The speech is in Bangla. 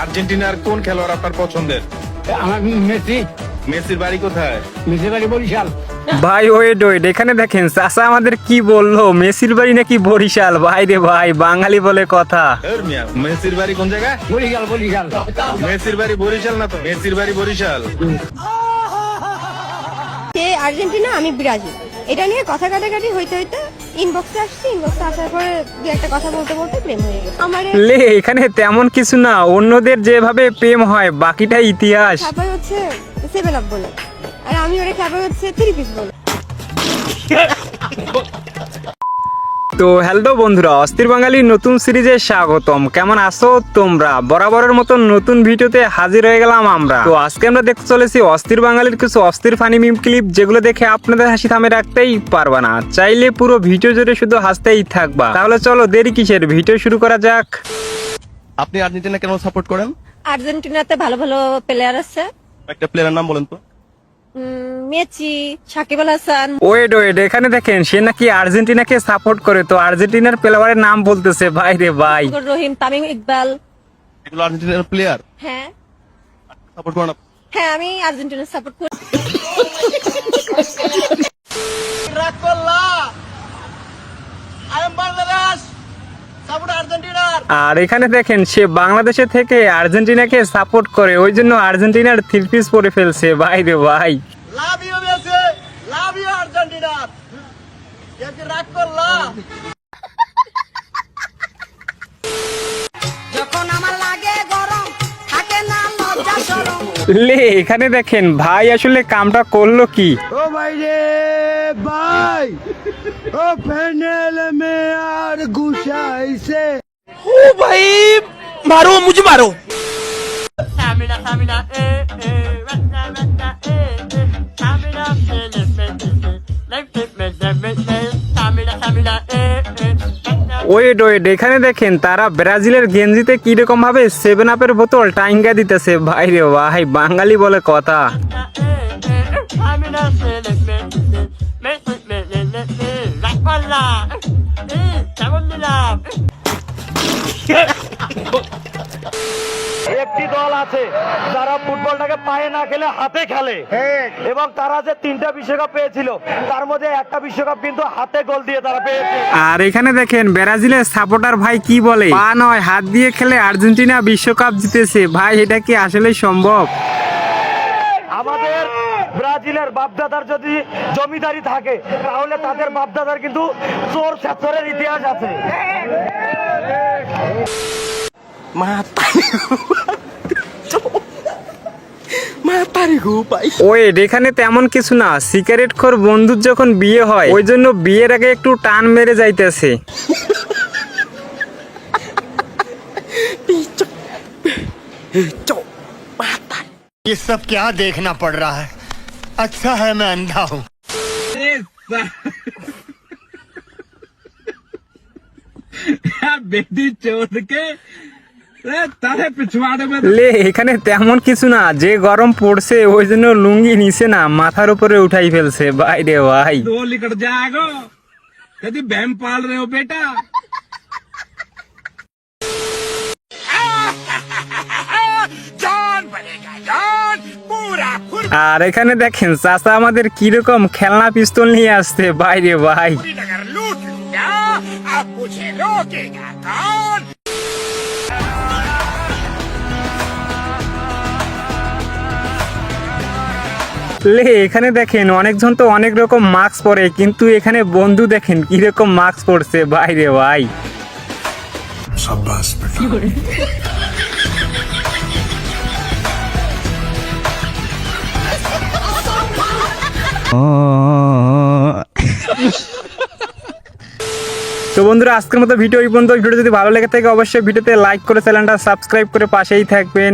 আর্জেন্টিনার কোন খেলোয়াড় আপনার পছন্দের? আমার মেসি। মেসির বাড়ি কোথায়? মেসির বাড়ি বরিশাল। ভাই ওয়েট ওয়েট, এখানে দেখেন চাচা আমাদের কি বললো, মেসির বাড়ি নাকি বরিশাল। ভাই রে ভাই, বাঙালি বলে কথা। মিয়া, মেসির বাড়ি কোন জায়গায়? বরিশাল বরিশাল। মেসির বাড়ি বরিশাল না তো, মেসির বাড়ি বরিশাল। সে আর্জেন্টিনা, আমি ব্রাজিল। এটা নিয়ে কথা কাটাকাটি হইতে হইতে ইনবক্সে আসছি। ইনবক্সে আসার পরে দু একটা কথা বলতে বলতে প্রেম হয়ে গেছে আমার। লে এখানে তেমন কিছু না, অন্যদের যেভাবে প্রেম হয় বাকিটা ইতিহাস। খাবার হচ্ছে 7 আপ বলে, আর আমি ওরে খাবার হচ্ছে 3 পিস বলে। তো হ্যালো বন্ধুরা, অস্থির বাঙালি নতুন সিরিজে স্বাগতম। কেমন আছো তোমরা? বরাবরের মতো নতুন ভিডিওতে হাজির হয়ে গেলাম আমরা। তো আজকে আমরা দেখতে চলেছি অস্থির বাঙালির কিছু অস্থির ফানি মিম ক্লিপ, যেগুলো দেখে আপনাদের হাসি থামে রাখতেই পারবা না। চাইলে পুরো ভিডিও জুড়ে শুধু হাসতেই থাকবা। তাহলে চলো দেরি কিসের, ভিডিও শুরু করা যাক। আপনি আর্জেন্টিনা কেন সাপোর্ট করেন? আর্জেন্টিনাতে ভালো ভালো প্লেয়ার আছে। একটা প্লেয়ারের নাম বলেন তো। Messi, Shakib Al Hasan. Wait wait, এখানে দেখেন সে নাকি আর্জেন্টিনাকে সাপোর্ট করে, তো আর্জেন্টিনার প্লেয়ারের নাম বলতেছে। ভাই রে ভাই, রহিম, তামিম ইকবাল। এগুলো আর্জেন্টিনার প্লেয়ার হ্যাঁ সাপোর্ট করেন আপনি? হ্যাঁ, আমি আর্জেন্টিনা সাপোর্ট করি। আর এখানে দেখেন সে বাংলাদেশে থেকে আর্জেন্টিনাকে সাপোর্ট করে, ওই জন্য আর্জেন্টিনার 3 পিস পরে ফেলছে। ভাই রে ভাই, love you Messi, love you Argentina. এতে রাগ করলা? যখন আমার লাগে গরম থাকে না লজ্জা শরম। লে এখানে দেখেন ভাই আসলে কামটা করলো কি। ओ भाई रे भाई ओ फाइनल में यार गुस्सा से ओ भाई मारो मुझे मारो। ওয়েট ওয়েট, এখানে দেখেন তারা ব্রাজিলের গেঞ্জিতে কিরকম ভাবে 7 আপের বোতল টাইঙ্গা দিতেছে। ভাই রে ভাই, বাঙালি বলে কথা। একটি দল আছে যারা ফুটবলটাকে পায়ে না খেলে হাতে খেলে, এবং তারা যে 3টা বিশ্বকাপ পেয়েছিল তার মধ্যে একটা বিশ্বকাপ কিন্তু হাতে গোল দিয়ে তারা পেয়েছে। আর এখানে দেখেন ব্রাজিলের সাপোর্টার ভাই কি বলে, পা নয় হাত দিয়ে খেলে আর্জেন্টিনা বিশ্বকাপ জিতেছে। ভাই এটা কি আসলে সম্ভব? আমাদের ব্রাজিলের বাপদাদার যদি জমিদারি থাকে তাহলে তাদের বাপদাদার কিন্তু চোর ছাত্রের ইতিহাস আছে। ওয়েট, এখানে তেমন কিছু না, সিগারেট খোর বন্ধুর যখন বিয়ে হয় ওই জন্য বিয়ের আগে একটু টান মেরে যাইতেছে। ये सब क्या देखना पड़ रहा है? अच्छा है मैं अंधा हूँ। बेटी चोद के তারে পিছুয়াড়ে লে এখানে তেমন কিছু না, যে গরম পড়ছে ওই জন্য লুঙ্গি নিছে না, মাথার উপরে উঠাই ফেলছে। ভাই রে ভাই, दो लिकट जाएगो यदि बहन पाल रहे हो बेटा। আর এখানে দেখেন চাচা আমাদের কিরকম খেলনা পিস্তল নিয়ে আসছে। ভাই রে ভাই, লে এখানে দেখেন অনেকজন তো অনেক রকম মাস্ক পরে, কিন্তু এখানে বন্ধু দেখেন কিরকম মাস্ক পরছে। ভাই রে ভাই, তো বন্ধুরা আজকের মতো ভিডিও এই পর্যন্ত। ভিডিও যদি ভালো লেগে থাকে অবশ্যই ভিডিওতে লাইক করে চ্যানেলটা সাবস্ক্রাইব করে পাশেই থাকবেন।